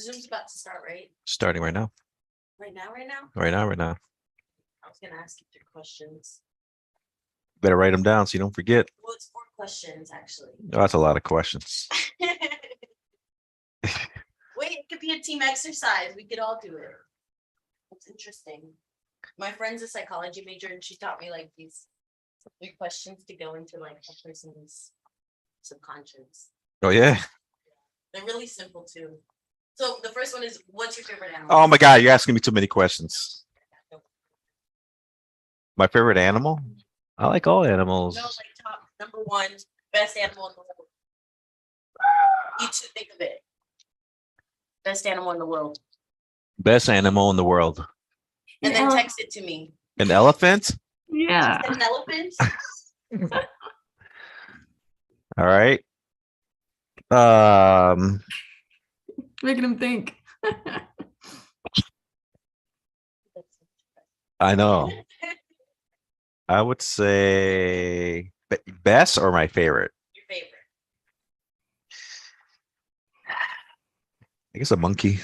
Zoom's about to start, right? Starting right now. Right now, right now? Right now, right now. I was gonna ask you 3 questions. Better write them down so you don't forget. Well, it's 4 questions, actually. Oh, that's a lot of questions. Wait, it could be a team exercise. We could all do it. It's interesting. My friend's a psychology major, and she taught me like these 3 questions to go into like a person's subconscious. Oh, yeah. They're really simple too. So the first one is, what's your favorite animal? Oh, my God. You're asking me too many questions. My favorite animal? I like all animals. No, like top number 1 best animal in the world. You should think of it. Best animal in the world. Best animal in the world. And then text it to me. An elephant? Yeah. An elephant? All right. Making him think. I know. I would say best or my favorite? Your favorite. I guess a monkey.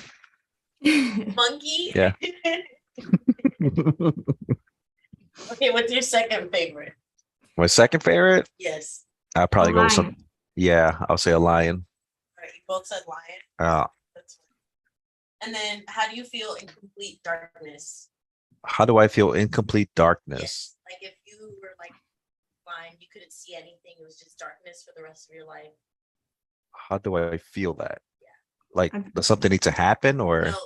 Monkey? Yeah. Okay, what's your second favorite? My second favorite? Yes. I'll probably go with some. Lion. Yeah, I'll say a lion. All right, you both said lion. That's fine. And then how do you feel in complete darkness? How do I feel in complete darkness? Yes. Like if you were like blind, you couldn't see anything, it was just darkness for the rest of your life. How do I feel that? Yeah. Like, does something need to happen or? No, like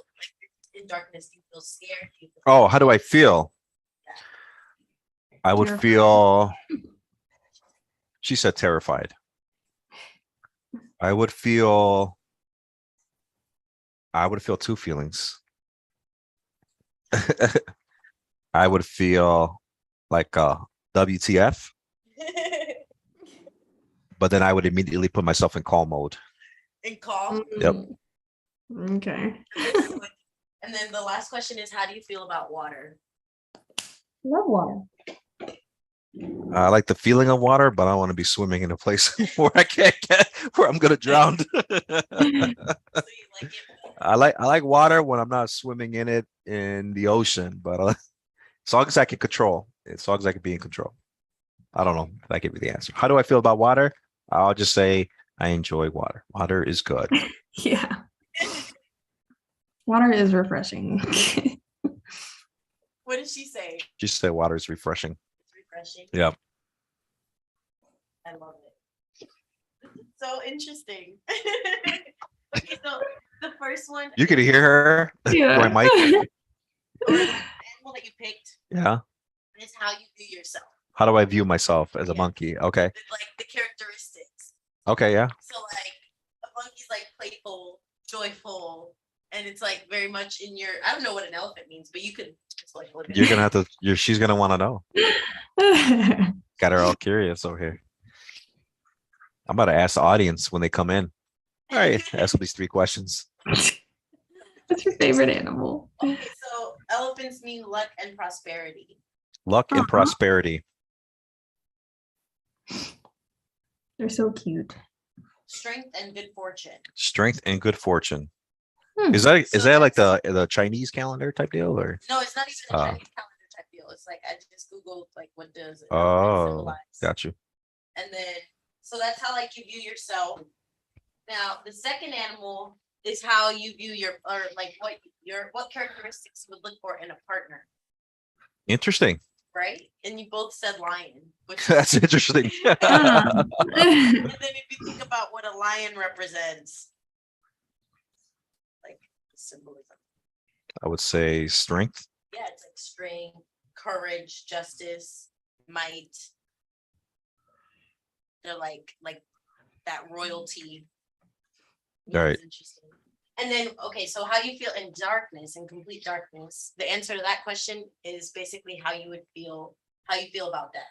in darkness, do you feel scared? Do you feel Oh, how do I feel? I would Terrified. feel. She said terrified. I would feel 2 feelings. I would feel like WTF, but then I would immediately put myself in calm mode. in calm? Yep. Okay. And then the last question is, how do you feel about water? Love water. I like the feeling of water, but I don't want to be swimming in a place where I can't get where I'm gonna drown. So you like it? I like water when I'm not swimming in it in the ocean, but as long as I can control, as long as I can be in control. I don't know if I give you the answer. How do I feel about water? I'll just say I enjoy water. Water is good. Yeah. Water is refreshing. What did she say? Just say water is refreshing. It's refreshing. Yep. I love it. So interesting. Okay, so the first one. You could hear her. Yeah. Going, Mike. Or the animal that you picked Yeah. is how you view yourself. How do I view myself as a Yeah. monkey? Okay. It's like the characteristics. Okay. Yeah. So like a monkey's like playful, joyful, and it's like very much in your. I don't know what an elephant means, but you could just like look at You're it. gonna have to. She's gonna want to know. Got her all curious over here. I'm about to ask the audience when they come in. All right, ask them these 3 questions. What's your favorite animal? Okay, so elephants mean luck and prosperity. Luck and Uh-huh. prosperity. They're so cute. Strength and good fortune. Strength and good fortune. Hmm. Is that So like that's- the Chinese calendar type deal or? No, it's not even a Oh. Chinese calendar type deal. It's like I just Googled like what does an elephant Oh, symbolize? got you. And then so that's how like you view yourself. Now the second animal is how you view your or like what characteristics you would look for in a partner, Interesting. right? And you both said lion, which That's interesting. Ah. and then if you think about what a lion represents, like symbolism. I would say strength. Yeah, it's like strength, courage, justice, might. They're like that royalty. Yeah, Right. it's interesting. And then, okay, so how do you feel in darkness, in complete darkness? The answer to that question is basically how you feel about that.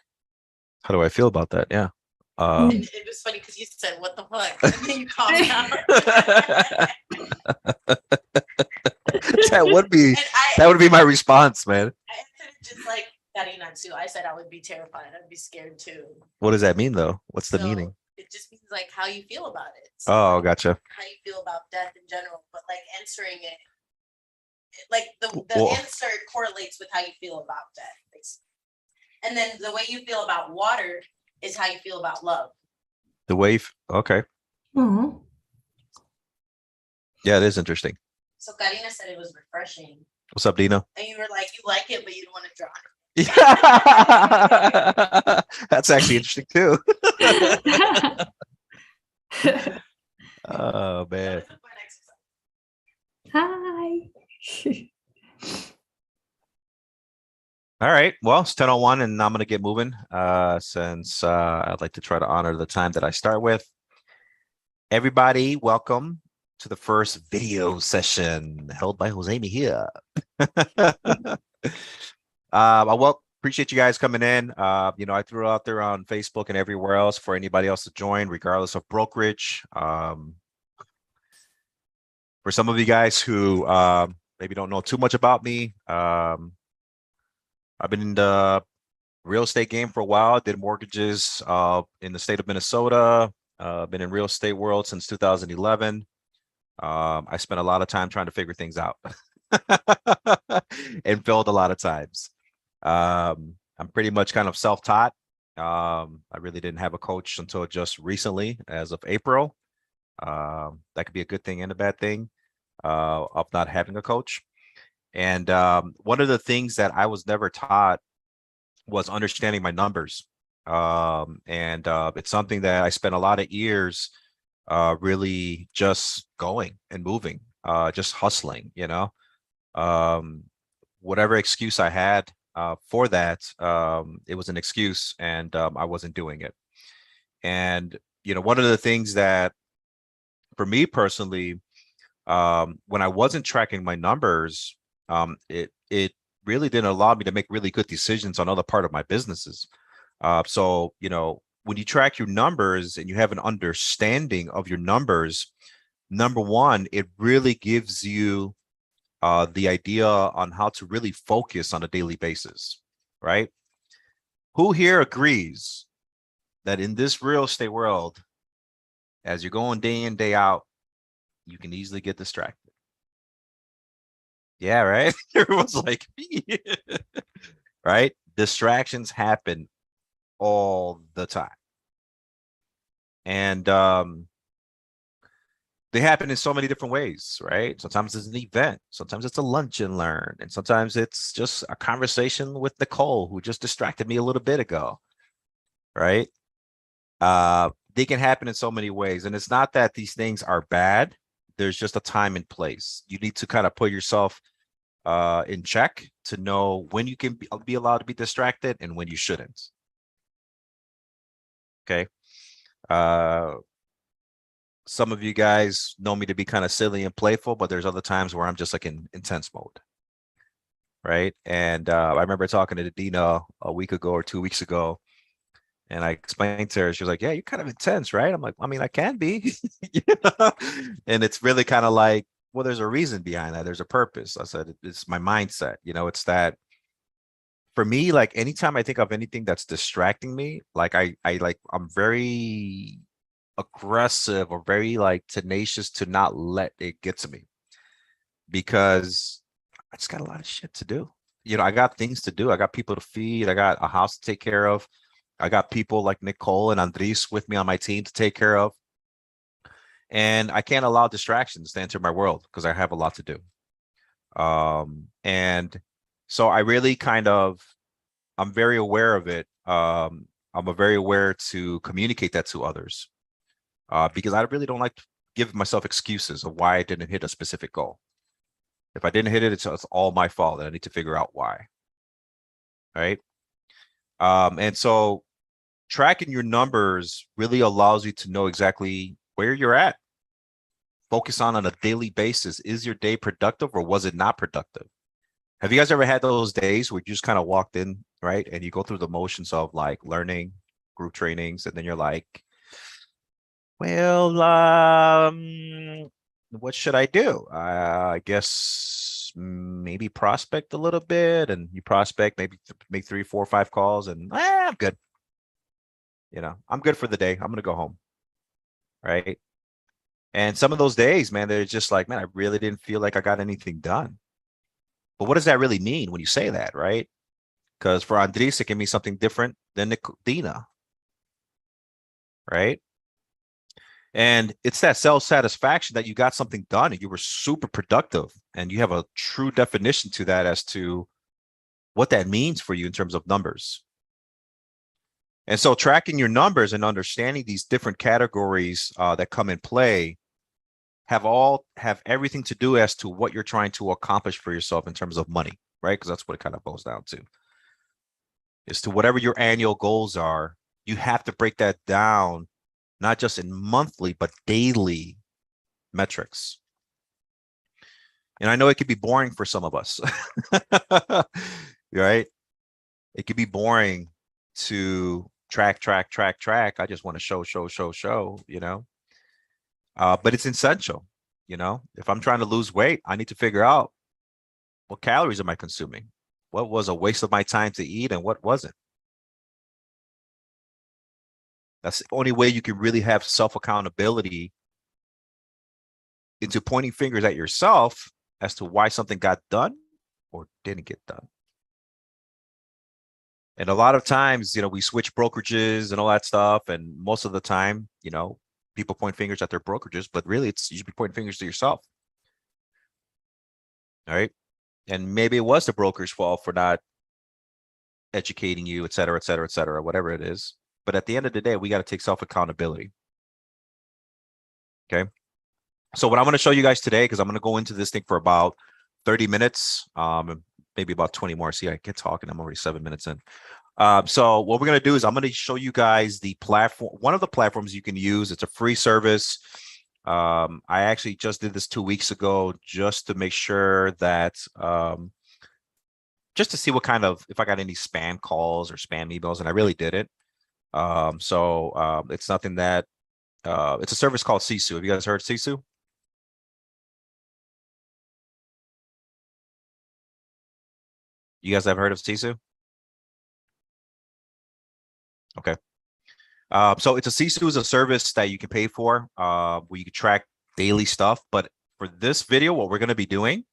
How do I feel about that? Yeah. And it was funny because you said, "What the fuck?" And then you calmed down. that would be And my response, man. I answered it just like Karina too. I said I would be terrified. I'd be scared too. What does that mean though? What's the So, meaning? It just means like how you feel about it. Oh, like, gotcha. how you feel about death in general, but like answering it, like the Well- answer correlates with how you feel about death, basically. And then the way you feel about water is how you feel about love. The wave. Okay. Aw. Yeah, it is interesting. So Karina said it was refreshing, What's up, Dina? and you were like, you like it, but you don't want to drown it. Yeah. That's actually interesting too. Oh man. That was a fun exercise. Hi. All right. Well, it's 10:01 and I'm gonna get moving. Since I'd like to try to honor the time that I start with. Everybody, welcome to the first video session held by Jose Mejia. Well, appreciate you guys coming in. I threw it out there on Facebook and everywhere else for anybody else to join, regardless of brokerage. For some of you guys who maybe don't know too much about me, I've been in the real estate game for a while. Did mortgages in the state of Minnesota. Been in real estate world since 2011. I spent a lot of time trying to figure things out and failed a lot of times. I'm pretty much kind of self-taught. I really didn't have a coach until just recently, as of April. That could be a good thing and a bad thing of not having a coach. And one of the things that I was never taught was understanding my numbers. It's something that I spent a lot of years really just going and moving, just hustling, whatever excuse I had for that, it was an excuse and I wasn't doing it. And, one of the things that for me personally, when I wasn't tracking my numbers, it really didn't allow me to make really good decisions on other part of my businesses. So, when you track your numbers and you have an understanding of your numbers, number one, it really gives you the idea on how to really focus on a daily basis, right? Who here agrees that in this real estate world, as you're going day in, day out, you can easily get distracted? Yeah, right? Everyone's like, right? Distractions happen all the time. And they happen in so many different ways, right? Sometimes it's an event, sometimes it's a lunch and learn, and sometimes it's just a conversation with Nicole, who just distracted me a little bit ago, right? They can happen in so many ways. And it's not that these things are bad. There's just a time and place. You need to kind of put yourself in check to know when you can be allowed to be distracted and when you shouldn't. Okay. Some of you guys know me to be kind of silly and playful, but there's other times where I'm just like in intense mode. Right. And I remember talking to Dina a week ago or 2 weeks ago, and I explained to her, she was like, yeah, you're kind of intense, right? I'm like, I mean, I can be. And it's really kind of like, well, there's a reason behind that. There's a purpose. I said, it's my mindset. It's that for me, like anytime I think of anything that's distracting me, like I'm very aggressive or very like tenacious to not let it get to me, because I just got a lot of shit to do. I got things to do. I got people to feed. I got a house to take care of. I got people like Nicole and Andres with me on my team to take care of. And I can't allow distractions to enter my world because I have a lot to do. And so I really I'm very aware of it. I'm very aware to communicate that to others because I really don't like to give myself excuses of why I didn't hit a specific goal. If I didn't hit it, it's all my fault, and I need to figure out why. Right. And so tracking your numbers really allows you to know exactly where you're at. Focus on a daily basis. Is your day productive or was it not productive? Have you guys ever had those days where you just kind of walked in, right? And you go through the motions of like learning, group trainings, and then you're like, well, what should I do? I guess maybe prospect a little bit, and you prospect, maybe make 3, 4, 5 calls, and I'm good. I'm good for the day. I'm gonna go home. right? And some of those days, man, they're just like, man, I really didn't feel like I got anything done. But what does that really mean when you say that, right? Because for Andres, it can mean something different than Dina, right? And it's that self-satisfaction that you got something done and you were super productive, and you have a true definition to that as to what that means for you in terms of numbers. And so tracking your numbers and understanding these different categories that come in play have everything to do as to what you're trying to accomplish for yourself in terms of money, right? Because that's what it kind of boils down to. Is to whatever your annual goals are, you have to break that down, not just in monthly, but daily metrics. And I know it could be boring for some of us, right? It could be boring to track. I just want to show, you know? But it's essential, you know? If I'm trying to lose weight, I need to figure out what calories am I consuming? What was a waste of my time to eat and what wasn't? That's the only way you can really have self-accountability into pointing fingers at yourself as to why something got done or didn't get done. And a lot of times, you know, we switch brokerages and all that stuff. And most of the time, you know, people point fingers at their brokerages, but really you should be pointing fingers to yourself. All right. And maybe it was the broker's fault for not educating you, et cetera, whatever it is. But at the end of the day, we got to take self-accountability. Okay. So what I'm going to show you guys today, because I'm going to go into this thing for about 30 minutes, maybe about 20 more. See, I get talking. I'm already 7 minutes in. So what we're going to do is I'm going to show you guys the platform, one of the platforms you can use. It's a free service. I actually just did this 2 weeks ago just to make sure that, just to see what kind of, if I got any spam calls or spam emails, and I really didn't. It's nothing that, it's a service called Sisu. Have you guys heard of Sisu? You guys have heard of Sisu? Okay. So it's a Sisu is a service that you can pay for, where you can track daily stuff. But for this video, what we're going to be doing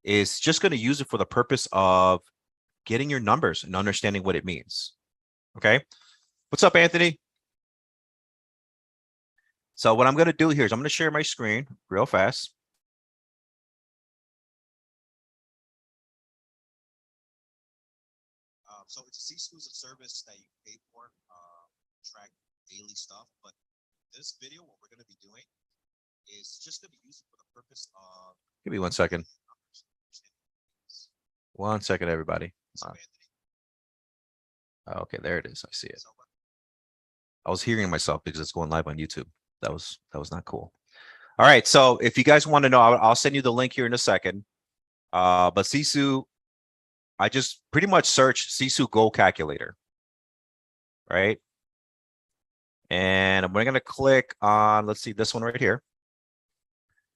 is just going to use it for the purpose of getting your numbers and understanding what it means. Okay. What's up, Anthony? So what I'm going to do here is I'm going to share my screen real fast. So it's a Sisu is a service that you pay for, track daily stuff. But this video, what we're going to be doing is just going to be used for the purpose of. Give me 1 second. 1 second, everybody. Okay, there it is. I see it. I was hearing myself because it's going live on YouTube. That was not cool. All right. So if you guys want to know, I'll send you the link here in a second. But Sisu, I just pretty much searched Sisu Goal Calculator. Right. And we're going to click on, let's see, this one right here.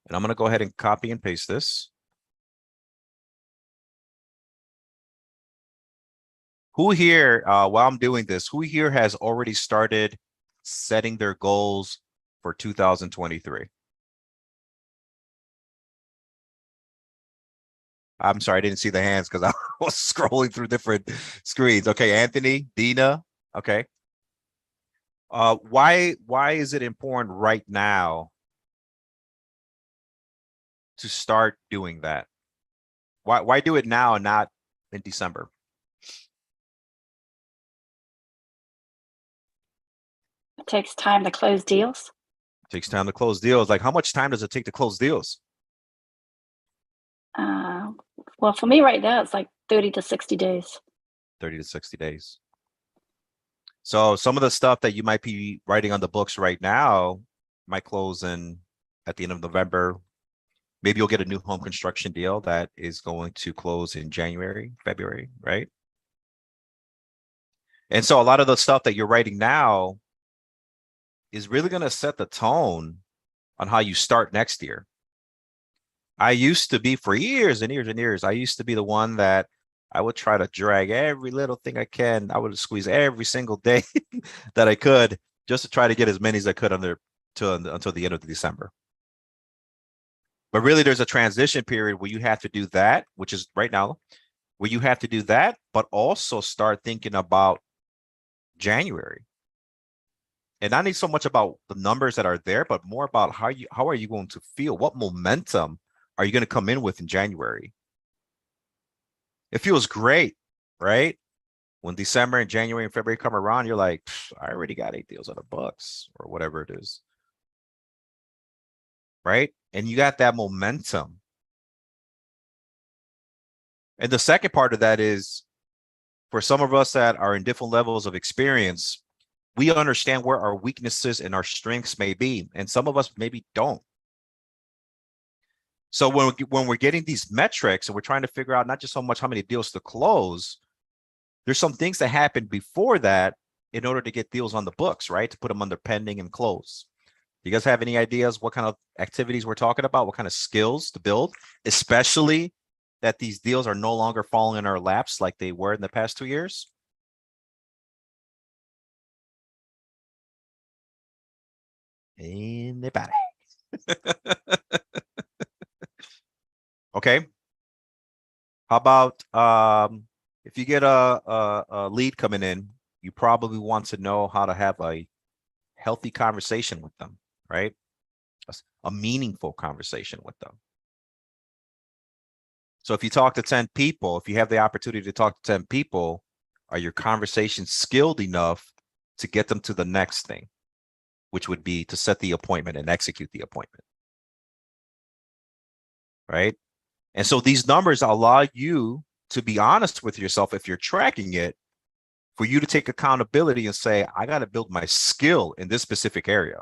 And I'm going to go ahead and copy and paste this. Who here, while I'm doing this, who here has already started setting their goals for 2023? I'm sorry, I didn't see the hands because I was scrolling through different screens. Okay, Anthony, Dina. Okay. Why is it important right now to start doing that? Why do it now and not in December? It takes time to close deals. It takes time to close deals. Like, how much time does it take to close deals? Well, for me right now, it's like 30 to 60 days. 30 to 60 days. So some of the stuff that you might be writing on the books right now might close in at the end of November. Maybe you'll get a new home construction deal that is going to close in January, February, right? And so a lot of the stuff that you're writing now is really going to set the tone on how you start next year. I used to be, for years and years and years, I used to be the one that I would try to drag every little thing I can. I would squeeze every single day that I could just to try to get as many as I could under until the end of December. But really, there's a transition period where you have to do that, which is right now, where you have to do that, but also start thinking about January. And not so much about the numbers that are there, but more about how are you going to feel? What momentum are you going to come in with in January? It feels great, right? When December and January and February come around, you're like, I already got 8 deals on the books or whatever it is. Right? And you got that momentum. And the second part of that is for some of us that are in different levels of experience, we understand where our weaknesses and our strengths may be. And some of us maybe don't. So when we're getting these metrics and we're trying to figure out not just how many deals to close, there's some things that happen before that in order to get deals on the books, right? To put them under pending and close. You guys have any ideas what kind of activities we're talking about? What kind of skills to build, especially that these deals are no longer falling in our laps like they were in the past 2 years? Anybody? Okay. How about if you get a lead coming in, you probably want to know how to have a healthy conversation with them, right? A meaningful conversation with them. So if you talk to 10 people, if you have the opportunity to talk to 10 people, are your conversations skilled enough to get them to the next thing, which would be to set the appointment and execute the appointment, right? And so these numbers allow you to be honest with yourself if you're tracking it, for you to take accountability and say, I got to build my skill in this specific area.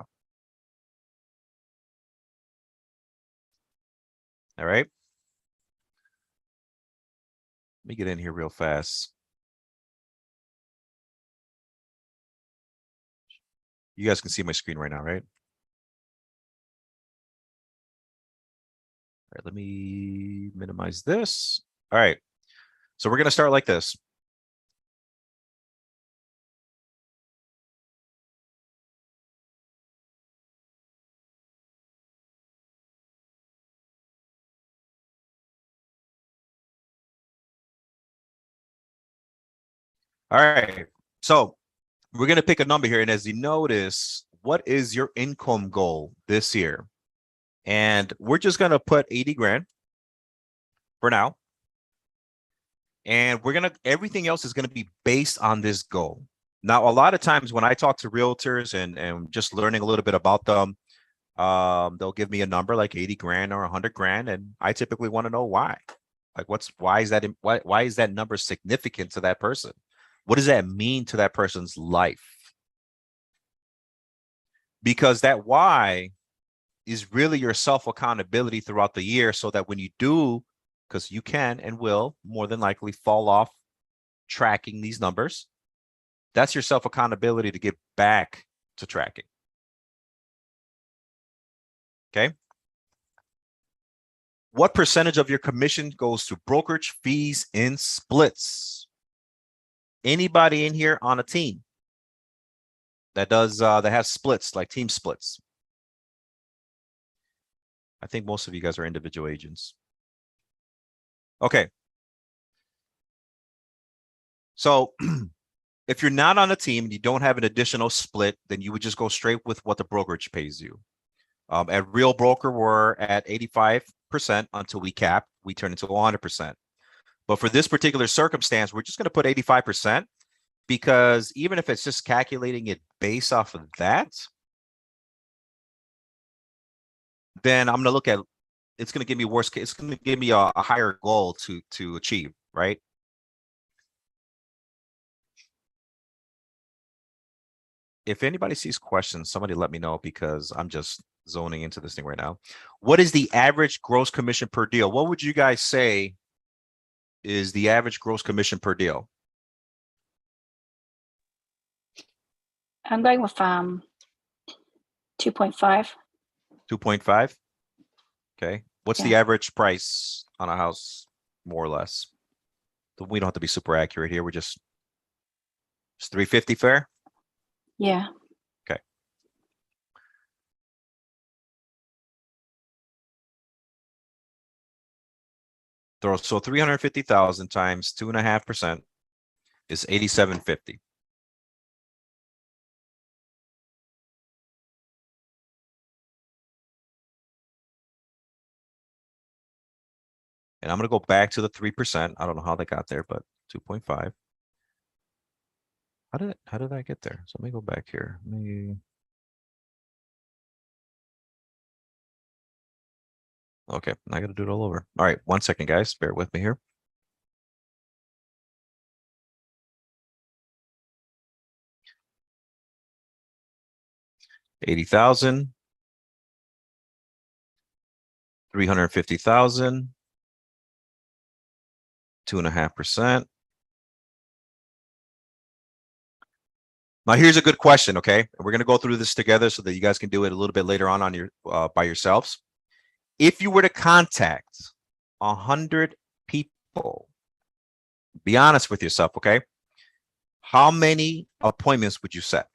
All right. Let me get in here real fast. You guys can see my screen right now, right? All right, let me minimize this. All right. So we're going to start like this. All right. So we're going to pick a number here. And as you notice, what is your income goal this year? And we're just going to put 80 grand for now. And everything else is going to be based on this goal. Now, a lot of times when I talk to realtors and just learning a little bit about them, they'll give me a number like 80 grand or 100 grand. And I typically want to know why. Like, why is that number significant to that person? What does that mean to that person's life? Because that why is really your self-accountability throughout the year, so that when you do, because you can and will more than likely fall off tracking these numbers, that's your self-accountability to get back to tracking. Okay. What percentage of your commission goes to brokerage fees and splits? Anybody in here on a team that has splits, like team splits? I think most of you guys are individual agents. Okay. So if you're not on a team and you don't have an additional split, then you would just go straight with what the brokerage pays you. At Real Broker, we're at 85% until we cap. We turn into 100%. But for this particular circumstance, we're just going to put 85%, because even if it's just calculating it based off of that, then I'm going to look at, it's going to give me worst case, it's going to give me a higher goal to achieve, right? If anybody sees questions, somebody let me know, because I'm just zoning into this thing right now. What is the average gross commission per deal? What would you guys say is the average gross commission per deal? I'm going with 2.5. 2.5. Okay. What's the Yeah. average price on a house, more or less? We don't have to be super accurate here. We're just 350 fair. Yeah. So 350,000 times 2.5% is 8750. And I'm going to go back to the 3%. I don't know how they got there, but 2.5. How did I get there? So let me go back here. Okay, I got to do it all over. All right, 1 second, guys. Bear with me here. $80,000, 350,000, 2.5%. Now, here's a good question. Okay, we're going to go through this together so that you guys can do it a little bit later on your by yourselves. If you were to contact 100 people, be honest with yourself. Okay, how many appointments would you set?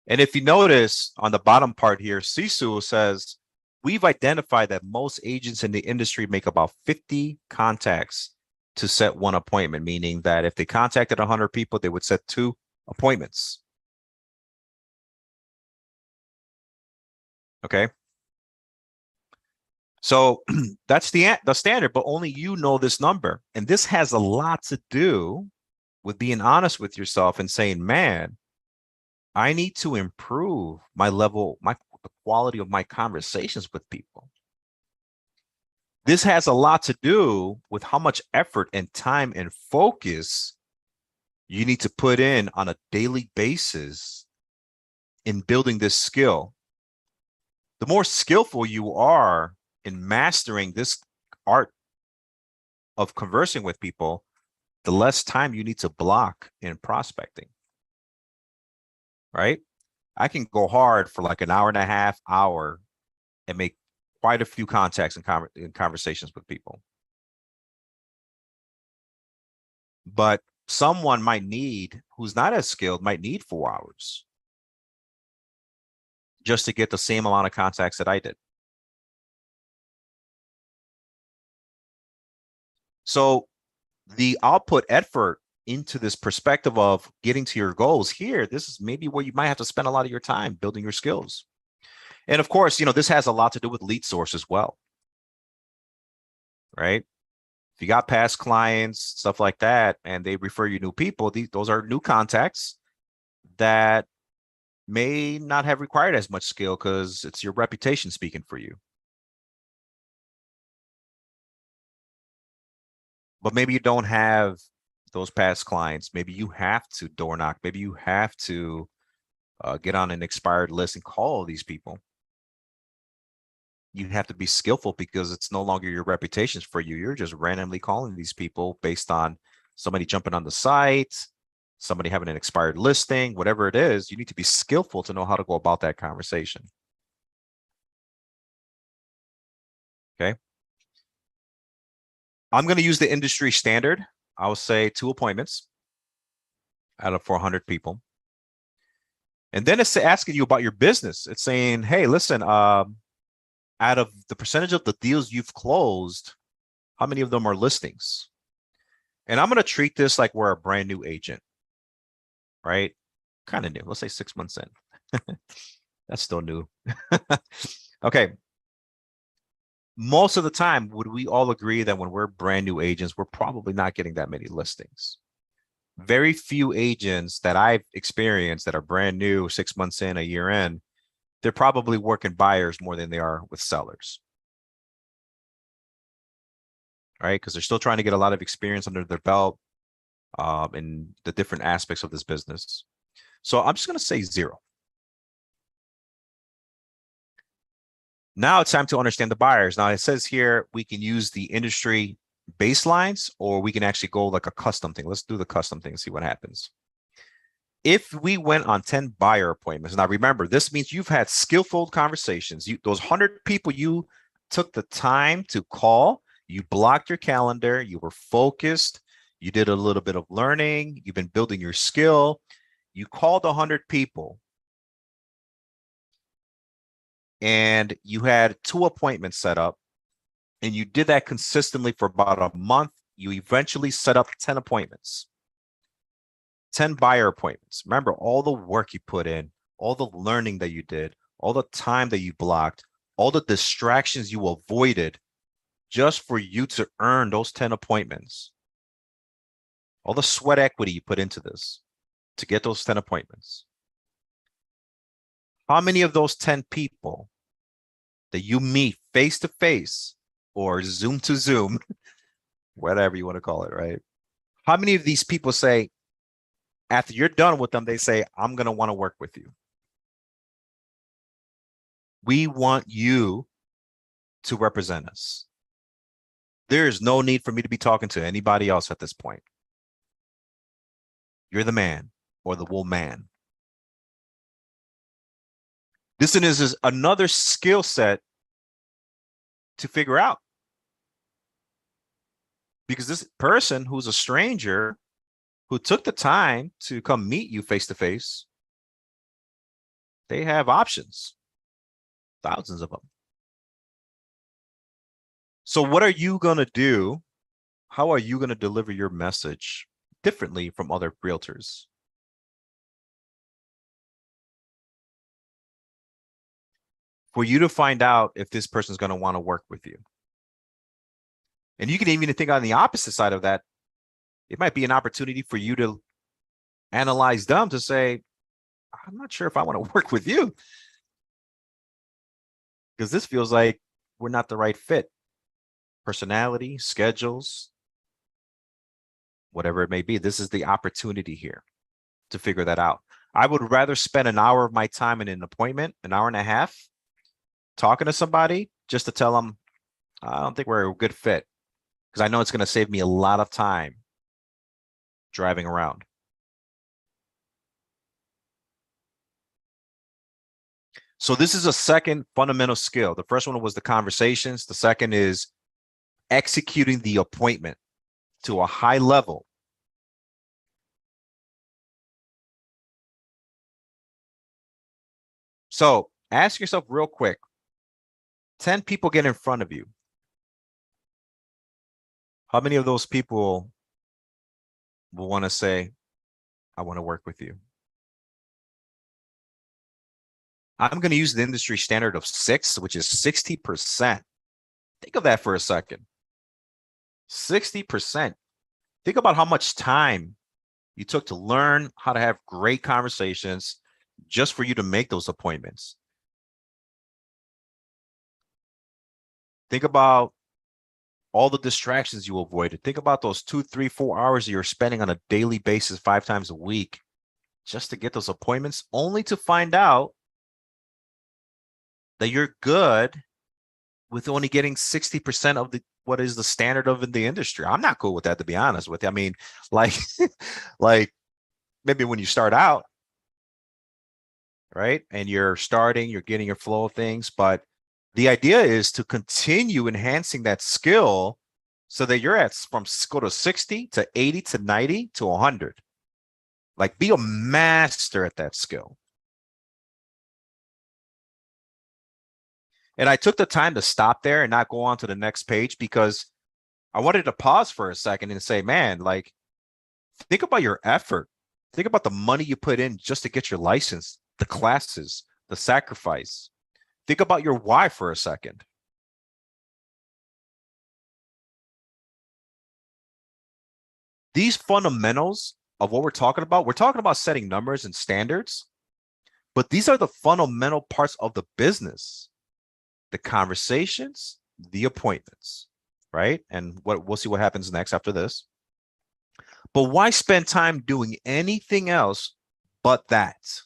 And if you notice on the bottom part here, Sisu says, we've identified that most agents in the industry make about 50 contacts to set one appointment, meaning that if they contacted 100 people, they would set 2 appointments. Okay. So that's the standard, but only you know this number. And this has a lot to do with being honest with yourself and saying, man, I need to improve my level, the quality of my conversations with people. This has a lot to do with how much effort and time and focus you need to put in on a daily basis in building this skill. The more skillful you are in mastering this art of conversing with people, the less time you need to block in prospecting. Right? I can go hard for like an hour and a half, hour, and make quite a few contacts and conversations with people. But someone who's not as skilled, might need 4 hours just to get the same amount of contacts that I did. So the output effort into this perspective of getting to your goals here, this is maybe where you might have to spend a lot of your time building your skills. And of course, this has a lot to do with lead source as well. Right? If you got past clients, stuff like that, and they refer you new people, those are new contacts that may not have required as much skill because it's your reputation speaking for you. But maybe you don't have those past clients. Maybe you have to door knock. Maybe you have to get on an expired list and call these people. You have to be skillful because it's no longer your reputations for you. You're just randomly calling these people based on somebody jumping on the site, somebody having an expired listing, whatever it is. You need to be skillful to know how to go about that conversation. Okay. I'm going to use the industry standard. I will say 2 appointments out of 400 people. And then it's asking you about your business. It's saying, hey, listen, out of the percentage of the deals you've closed, how many of them are listings? And I'm going to treat this like we're a brand new agent, right? Kind of new. Let's say 6 months in. That's still new. Okay. Most of the time, would we all agree that when we're brand new agents, we're probably not getting that many listings? Very few agents that I've experienced that are brand new, 6 months in, a year in, they're probably working buyers more than they are with sellers. Right? Because they're still trying to get a lot of experience under their belt in the different aspects of this business. So I'm just going to say 0. Now it's time to understand the buyers. Now it says here we can use the industry baselines, or we can actually go like a custom thing. Let's do the custom thing and see what happens. If we went on 10 buyer appointments, now remember, this means you've had skillful conversations. Those 100 people you took the time to call, you blocked your calendar, you were focused, you did a little bit of learning, you've been building your skill, you called 100 people. and you had 2 appointments set up, and you did that consistently for about a month, you eventually set up 10 appointments, 10 buyer appointments. Remember all the work you put in, all the learning that you did, all the time that you blocked, all the distractions you avoided just for you to earn those 10 appointments. All the sweat equity you put into this to get those 10 appointments. How many of those 10 people that you meet face to face or Zoom to Zoom, whatever you want to call it, right? How many of these people say, after you're done with them, they say, I'm going to want to work with you. We want you to represent us. There is no need for me to be talking to anybody else at this point. You're the man or the woman. This is another skill set to figure out. Because this person who's a stranger who took the time to come meet you face to face, they have options, thousands of them. So what are you going to do? How are you going to deliver your message differently from other realtors? For you to find out if this person's going to want to work with you. And you can even think on the opposite side of that. It might be an opportunity for you to analyze them to say, I'm not sure if I want to work with you. Because this feels like we're not the right fit. Personality, schedules, whatever it may be. This is the opportunity here to figure that out. I would rather spend an hour of my time in an appointment, an hour and a half, talking to somebody just to tell them, I don't think we're a good fit. Because I know it's going to save me a lot of time driving around. So this is a second fundamental skill. The first one was the conversations. The second is executing the appointment to a high level. So ask yourself real quick, 10 people get in front of you. How many of those people will want to say, I want to work with you? I'm going to use the industry standard of 6, which is 60%. Think of that for a second. 60%. Think about how much time you took to learn how to have great conversations just for you to make those appointments. Think about all the distractions you avoided. Think about those 2, 3, 4 hours you're spending on a daily basis, 5 times a week, just to get those appointments, only to find out that you're good with only getting 60% of what is the standard of in the industry. I'm not cool with that, to be honest with you. I mean, like, like maybe when you start out, right? And you're getting your flow of things, but the idea is to continue enhancing that skill so that you're go to 60 to 80 to 90 to 100. Like, be a master at that skill. And I took the time to stop there and not go on to the next page because I wanted to pause for a second and say, man, like, think about your effort. Think about the money you put in just to get your license, the classes, the sacrifice. Think about your why for a second. These fundamentals of what we're talking about setting numbers and standards, but these are the fundamental parts of the business. The conversations, the appointments, right? And we'll see what happens next after this. But why spend time doing anything else but that?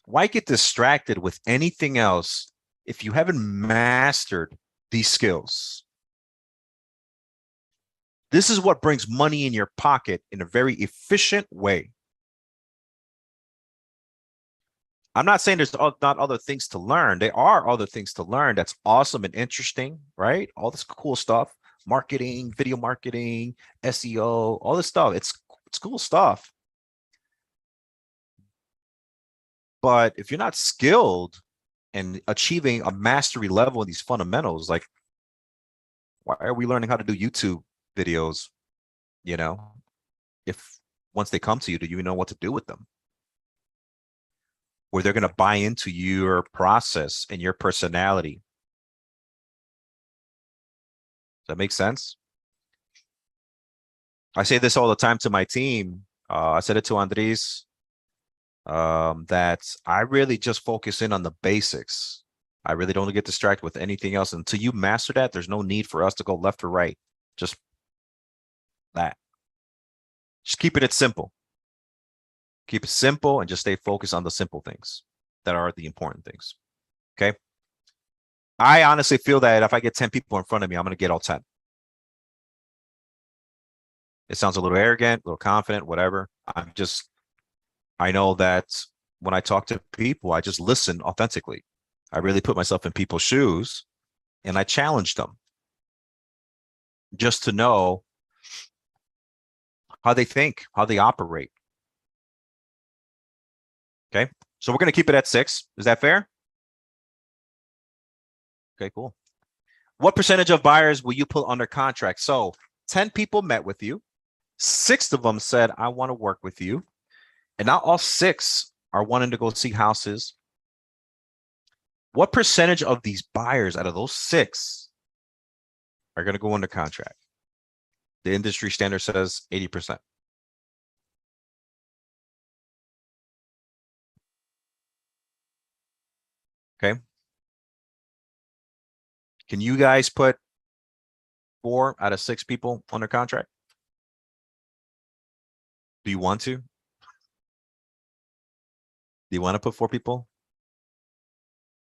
Why get distracted with anything else if you haven't mastered these skills? This is what brings money in your pocket in a very efficient way. I'm not saying there's not other things to learn. There are other things to learn. That's awesome and interesting, right? All this cool stuff, marketing, video marketing, SEO, all this stuff. It's cool stuff. But if you're not skilled and achieving a mastery level in these fundamentals, like why are we learning how to do YouTube videos? You know, if once they come to you, do you even know what to do with them? Where they're going to buy into your process and your personality. Does that make sense? I say this all the time to my team. I said it to Andres, that I really just focus in on the basics. I really don't get distracted with anything else. Until you master that, there's no need for us to go left or right. Just that. Just keeping it simple. Keep it simple and just stay focused on the simple things that are the important things. Okay. I honestly feel that if I get 10 people in front of me, I'm going to get all 10. It sounds a little arrogant, a little confident, whatever. I know that when I talk to people, I just listen authentically. I really put myself in people's shoes and I challenge them just to know how they think, how they operate. Okay. So we're going to keep it at 6. Is that fair? Okay, cool. What percentage of buyers will you put under contract? So 10 people met with you. 6 of them said, I want to work with you. And now all 6 are wanting to go see houses. What percentage of these buyers out of those 6 are going to go under contract? The industry standard says 80%. Okay. Can you guys put 4 out of 6 people under contract? Do you want to? Do you want to put 4 people?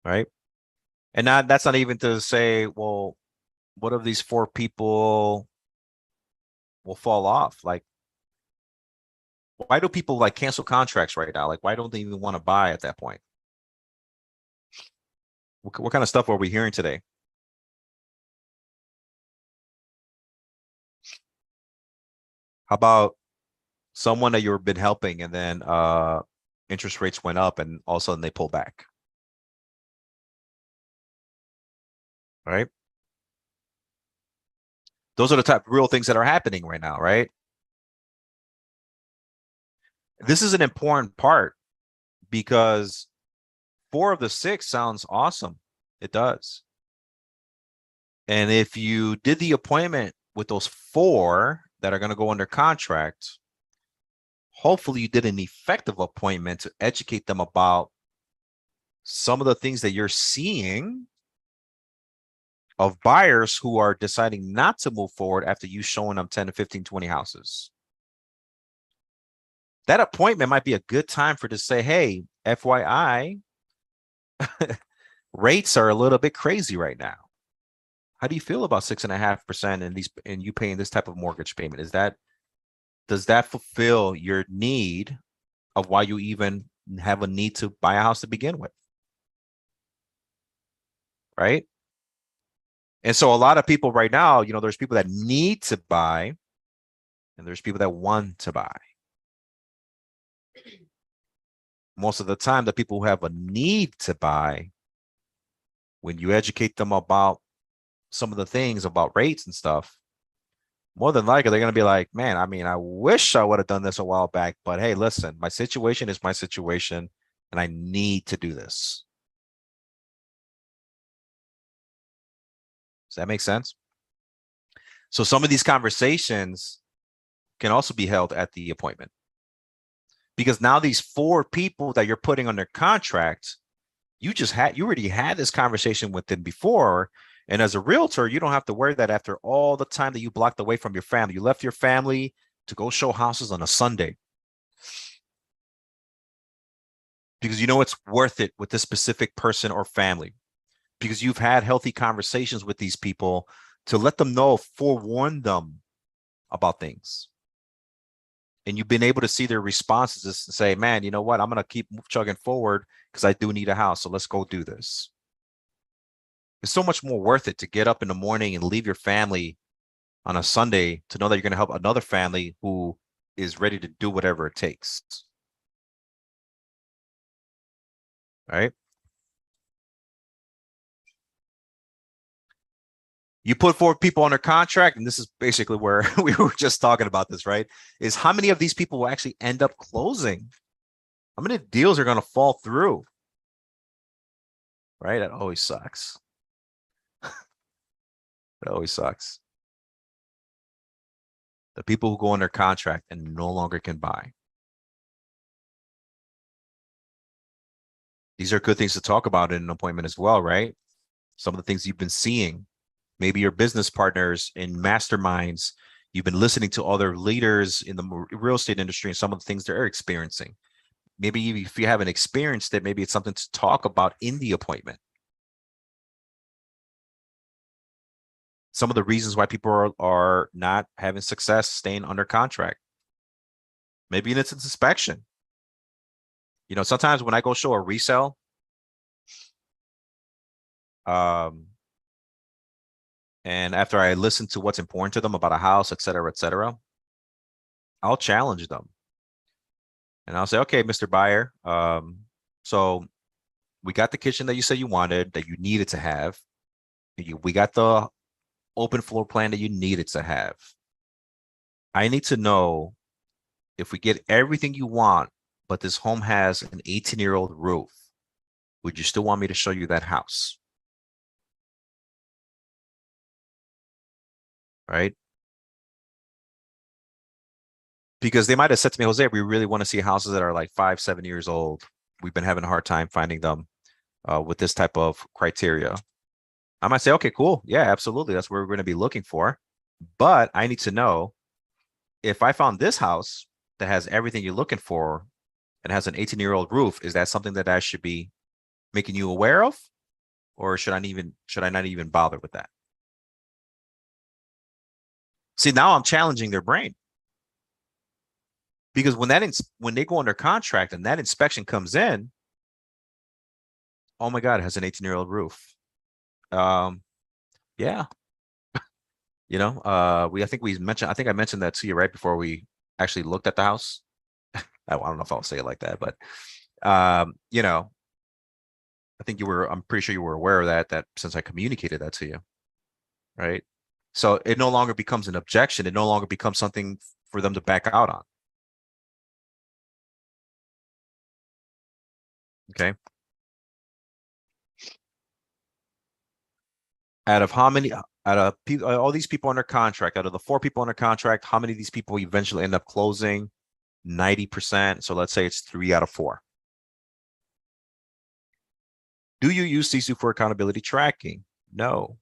Right. And that's not even to say, well, what if these 4 people will fall off? Like, why do people like cancel contracts right now? Like, why don't they even want to buy at that point? What kind of stuff are we hearing today? How about someone that you've been helping and then interest rates went up and all of a sudden they pull back? Right? Those are the type of real things that are happening right now, right? This is an important part because 4 of the 6 sounds awesome. It does. And if you did the appointment with those 4 that are going to go under contract, hopefully you did an effective appointment to educate them about some of the things that you're seeing of buyers who are deciding not to move forward after you showing them 10 to 15, 20 houses. That appointment might be a good time for to say, hey, FYI, rates are a little bit crazy right now. How do you feel about 6.5% and you paying this type of mortgage payment? Does that fulfill your need of why you even have a need to buy a house to begin with? Right? And so a lot of people right now, there's people that need to buy and there's people that want to buy. Most of the time, the people who have a need to buy, when you educate them about some of the things about rates and stuff, more than likely, they're going to be like, man, I mean, I wish I would have done this a while back, but hey, listen, my situation is my situation and I need to do this. Does that make sense? So some of these conversations can also be held at the appointment. Because now these 4 people that you're putting under contract, you already had this conversation with them before. And as a realtor, you don't have to worry that after all the time that you blocked away from your family, you left your family to go show houses on a Sunday. Because you know it's worth it with this specific person or family. Because you've had healthy conversations with these people to let them know, forewarn them about things. And you've been able to see their responses and say, man, you know what? I'm going to keep chugging forward because I do need a house. So let's go do this. It's so much more worth it to get up in the morning and leave your family on a Sunday to know that you're going to help another family who is ready to do whatever it takes. right? You put 4 people under contract, and this is basically where we were just talking about this, right? Is how many of these people will actually end up closing? How many deals are going to fall through? Right? That always sucks. That always sucks. The people who go under contract and no longer can buy. These are good things to talk about in an appointment as well, right? Some of the things you've been seeing. Maybe your business partners in masterminds. You've been listening to other leaders in the real estate industry and some of the things they're experiencing. Maybe if you haven't experienced it, maybe it's something to talk about in the appointment. Some of the reasons why people are not having success staying under contract. Maybe it's an inspection. You know, sometimes when I go show a resale, and after I listen to what's important to them about a house, et cetera, I'll challenge them. And I'll say, okay, Mr. Buyer, so we got the kitchen that you said you wanted, that you needed to have. We got the open floor plan that you needed to have. I need to know if we get everything you want, but this home has an 18-year-old roof, would you still want me to show you that house? Right? Because they might have said to me, Jose, we really want to see houses that are like 5-7 years old. We've been having a hard time finding them with this type of criteria. I might say, okay, cool. Yeah, absolutely. That's what we're going to be looking for. But I need to know if I found this house that has everything you're looking for and has an 18-year-old roof, is that something that I should be making you aware of? Or should I not even bother with that? See, now I'm challenging their brain. Because when they go under contract and that inspection comes in, oh my God, it has an 18-year-old roof. Yeah. You know, I think I mentioned that to you right before we actually looked at the house. I don't know if I'll say it like that, but you know, I'm pretty sure you were aware of that since I communicated that to you. Right. So it no longer becomes an objection. It no longer becomes something for them to back out on. Okay. Out of all these people under contract, out of the 4 people under contract, how many of these people eventually end up closing? 90%. So let's say it's 3 out of 4. Do you use Sisu for accountability tracking? No.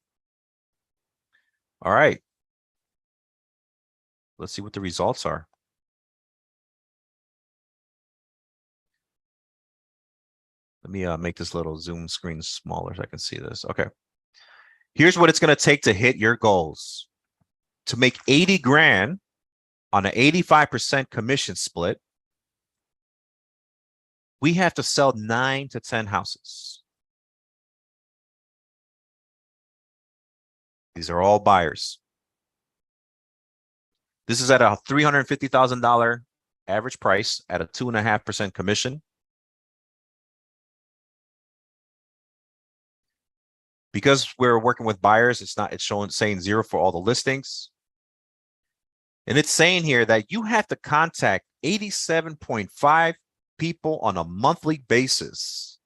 All right. Let's see what the results are. Let me make this little Zoom screen smaller so I can see this. Okay. Here's what it's going to take to hit your goals. To make 80 grand on an 85% commission split, we have to sell 9 to 10 houses. These are all buyers. This is at a $350,000 average price at a 2.5% commission. Because we're working with buyers, it's saying 0 for all the listings. And it's saying here that you have to contact 87.5 people on a monthly basis.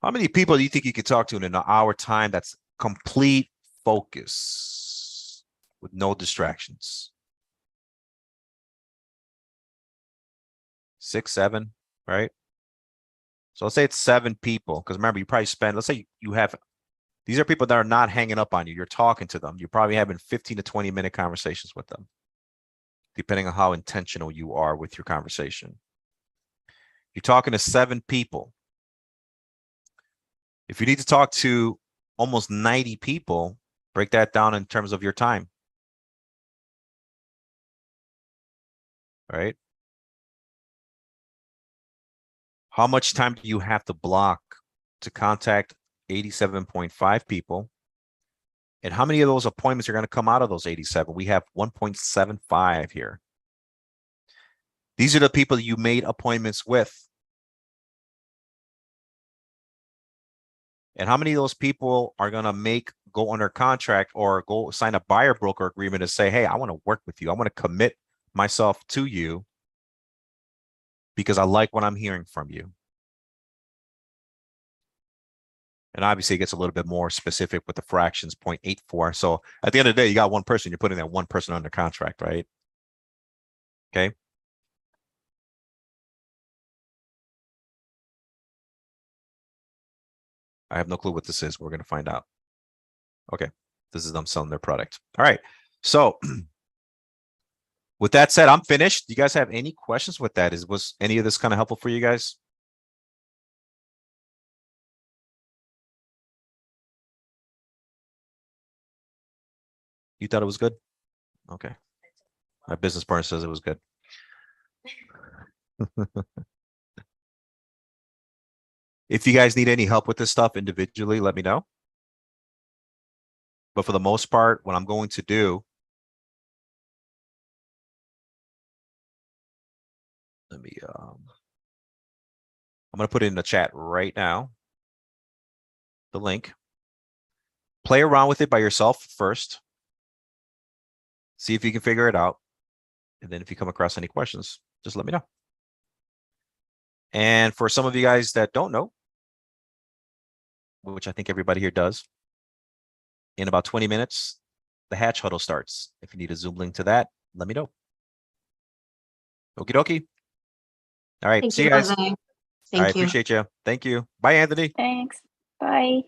How many people do you think you could talk to in an hour time that's complete focus with no distractions? 6, 7, right? So let's say it's 7 people, because remember, you probably spend, let's say these are people that are not hanging up on you. You're talking to them. You're probably having 15 to 20-minute conversations with them, depending on how intentional you are with your conversation. You're talking to 7 people. If you need to talk to almost 90 people, break that down in terms of your time. Right? How much time do you have to block to contact 87.5 people? And how many of those appointments are going to come out of those 87? We have 1.75 here. These are the people you made appointments with. And how many of those people are going to go under contract or go sign a buyer broker agreement and say, hey, I want to work with you. I want to commit myself to you because I like what I'm hearing from you. And obviously it gets a little bit more specific with the fractions 0.84. So at the end of the day, you got one person, you're putting that one person under contract, right? Okay. I have no clue what this is. We're going to find out. Okay. This is them selling their product. All right. So with that said, I'm finished. Do you guys have any questions with that? Was any of this kind of helpful for you guys? You thought it was good? Okay. My business partner says it was good. If you guys need any help with this stuff individually, let me know. But for the most part, what I'm going to do, I'm going to put it in the chat right now. The link. Play around with it by yourself first. See if you can figure it out. And then if you come across any questions, just let me know. And for some of you guys that don't know, which I think everybody here does, in about 20 minutes, the hatch huddle starts. If you need a Zoom link to that, let me know. Okie dokie. All right. Thank See you, you guys. Jose. All right. Thank you. Appreciate you. Thank you. Bye, Anthony. Thanks. Bye.